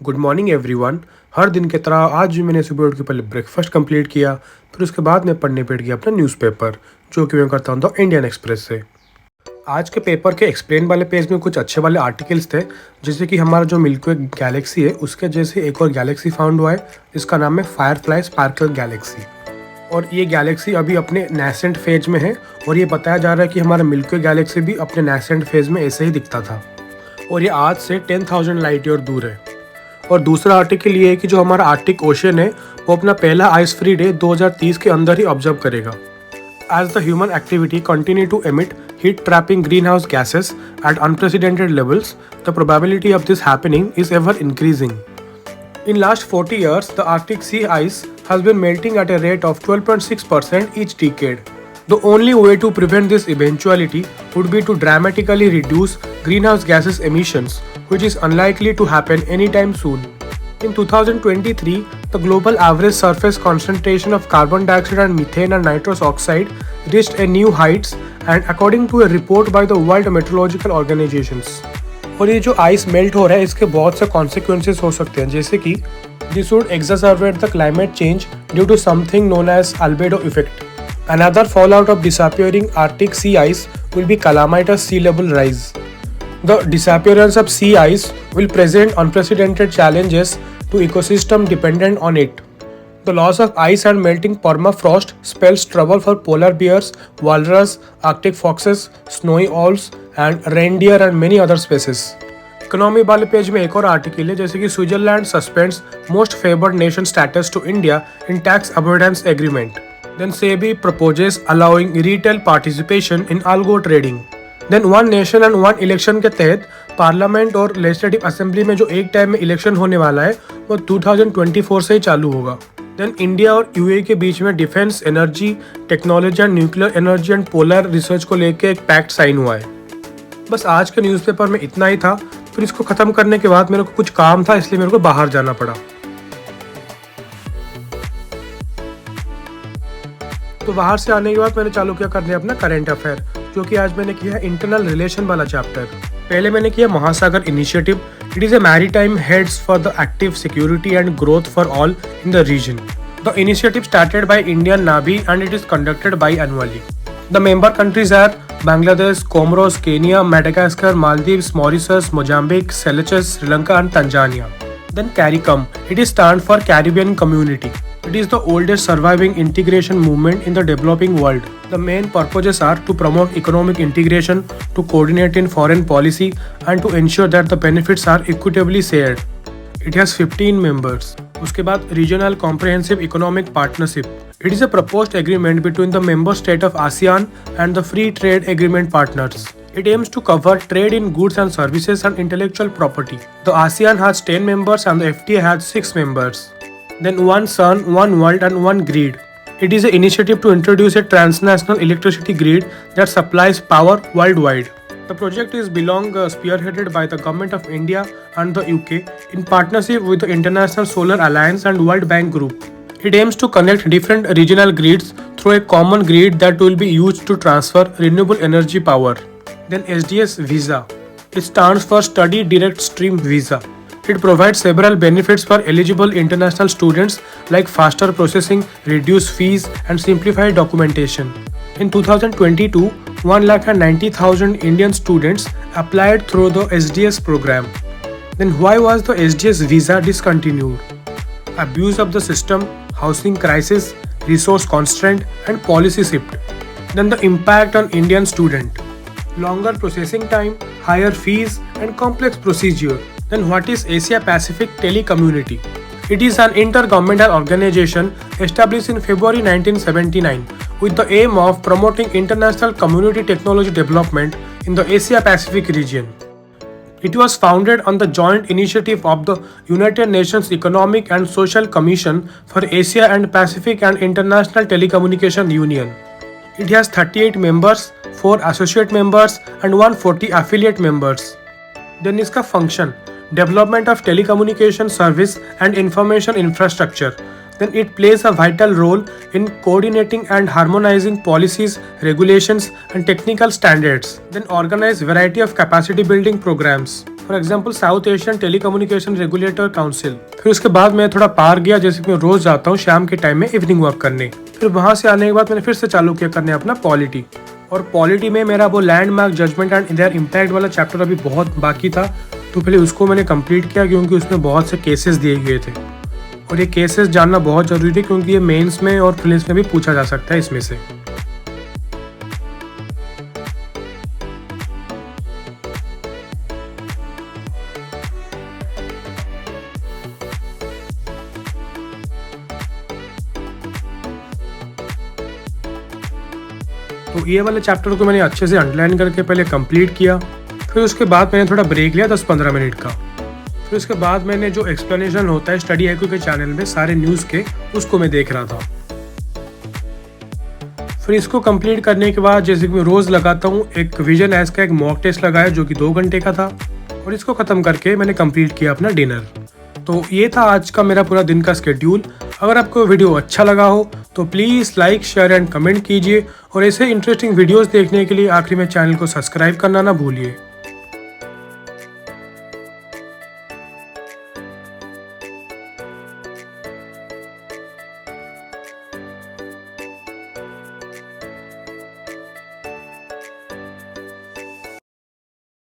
Good morning everyone. हर दिन की तरह आज भी मैंने सुबह उठ के पहले ब्रेकफास्ट कंप्लीट किया, फिर उसके बाद मैं पढ़ने बैठ गया अपना न्यूज़पेपर, जो कि मैं करता हूँ द इंडियन एक्सप्रेस से। आज के पेपर के एक्सप्लेन वाले पेज में कुछ अच्छे वाले आर्टिकल्स थे, जैसे कि हमारा जो मिल्की वे गैलेक्सी है उसके जैसे एक और गैलेक्सी फाउंड हुआ है, जिसका नाम है फायरफ्लाई स्पार्कल गैलेक्सी। और ये गैलेक्सी अभी अपने नेसेंट फेज में है, और ये बताया जा रहा है कि हमारा मिल्की वे गैलेक्सी भी अपने नेसेंट फेज में ऐसे ही दिखता था, और ये आज से 10,000 लाइट ईयर दूर है। और दूसरा आर्टिकल ये है कि जो हमारा आर्टिक ओशन है वो अपना पहला आइस फ्री डे 2030 के अंदर ही ऑब्जर्व करेगा। As the human activity continue to emit heat trapping greenhouse gases at unprecedented levels, the probability of this happening is ever increasing. In last 40 years, the Arctic sea ice has been melting at a rate of 12.6% each decade. The only way to prevent this eventuality would be to dramatically reduce greenhouse gases emissions, which is unlikely to happen anytime soon. In 2023, the global average surface concentration of carbon dioxide and methane and nitrous oxide reached a new heights, and according to a report by the World Meteorological Organizations. और ये जो ice melt हो रहा है इसके बहुत से consequences हो सकते हैं, जैसे कि this would exacerbate the climate change due to something known as albedo effect. Another fallout of disappearing Arctic sea ice will be calamitous sea level rise. The disappearance of sea ice will present unprecedented challenges to ecosystem dependent on it. The loss of ice and melting permafrost spells trouble for polar bears, walrus, Arctic foxes, snowy owls, and reindeer and many other species. Economy वाले page में एक और article है, जैसे कि Switzerland suspends most favoured nation status to India in tax avoidance agreement. Then SEBI proposes allowing retail participation in algo trading. Then one nation and one election के तहत parliament और लेजिस्लेटिव असेंबली में जो एक टाइम में इलेक्शन होने वाला है वो 2024 से ही चालू होगा. देन इंडिया और यूएई के बीच में defence, energy, technology and nuclear energy and polar research को लेकर एक पैक्ट साइन हुआ है. बस आज के न्यूज़पेपर में इतना ही था. फिर इसको ख़त्म करने के बाद मेरे को कुछ काम था, इसलिए मेरे को बाहर जाना पड़ा. तो बाहर से आने के बाद मैंने चालू किया करने अपना करंट अफेयर, जो कि आज मैंने किया इंटरनल रिलेशन वाला चैप्टर. पहले मैंने किया Mahasagar initiative. It is a maritime heads for the active security and growth for all in the region. The initiative started by Indian navy and it is conducted by annually. The member countries are Bangladesh, Comoros, Kenya, Madagascar, Maldives, Mauritius, Mozambique, Seychelles, Sri Lanka and Tanzania. Then CARICOM. It is stand for Caribbean Community. It is the oldest surviving integration movement in the developing world. The main purposes are to promote economic integration, to coordinate in foreign policy, and to ensure that the benefits are equitably shared. It has 15 members. उसके बाद Regional Comprehensive Economic Partnership. It is a proposed agreement between the member state of ASEAN and the Free Trade Agreement partners. It aims to cover trade in goods and services and intellectual property. The ASEAN has 10 members and the FTA has 6 members. Then One Sun, One World and One Grid. It is an initiative to introduce a transnational electricity grid that supplies power worldwide. The project is spearheaded by the Government of India and the UK in partnership with the International Solar Alliance and World Bank Group. It aims to connect different regional grids through a common grid that will be used to transfer renewable energy power. Then SDS Visa. It stands for Study Direct Stream Visa. It provides several benefits for eligible international students like faster processing, reduced fees and simplified documentation. In 2022, 1,90,000 Indian students applied through the SDS program. Then why was the SDS visa discontinued? Abuse of the system, housing crisis, resource constraint and policy shift. Then the impact on Indian student. Longer processing time, higher fees and complex procedure. Then what is Asia Pacific Telecommunity? It is an intergovernmental organization established in February 1979 with the aim of promoting international community technology development in the Asia Pacific region. It was founded on the joint initiative of the United Nations Economic and Social Commission for Asia and Pacific and International Telecommunication Union. It has 38 members, 4 associate members and 140 affiliate members. Then इसका function, development of telecommunication service and information infrastructure. Then it plays a vital role in coordinating and harmonizing policies, regulations and technical standards. Then organize variety of capacity building programs. For example south Asian telecommunication regulator council. फिर उसके बाद मैं थोड़ा पार गया, जैसे कि मैं रोज जाता हूँ शाम के टाइम में इवनिंग वॉक करने। फिर वहां से आने के बाद मैंने फिर से चालू किया करने अपना पॉलिटी। और पॉलिटी में मेरा वो landmark judgment and their impact वाला चैप्टर अभी बहुत बाकी था, तो पहले उसको मैंने कंप्लीट किया क्योंकि उसमें बहुत से केसेस दिए हुए थे और ये केसेस जानना बहुत ज़रूरी है क्योंकि ये मेंस में और प्रीलिम्स में भी पूछा जा सकता है इसमें से। तो ये वाले चैप्टर को मैंने अच्छे से अंडरलाइन करके पहले कंप्लीट किया। फिर उसके बाद मैंने थोड़ा ब्रेक लिया 10-15 मिनट का। फिर उसके बाद मैंने जो एक्सप्लेनेशन होता है स्टडी IQ के चैनल में सारे न्यूज़ के, उसको मैं देख रहा था। फिर इसको कंप्लीट करने के बाद जैसे कि मैं रोज़ लगाता हूँ, एक विजन एस का एक मॉक टेस्ट लगाया जो कि 2 घंटे का था और इसको ख़त्म करके मैंने कंप्लीट किया अपना डिनर। तो ये था आज का मेरा पूरा दिन का स्केड्यूल। अगर आपको वीडियो अच्छा लगा हो तो please like, share and comment कीजिए और ऐसे इंटरेस्टिंग वीडियोस देखने के लिए आखिरी में चैनल को सब्सक्राइब करना ना भूलिए।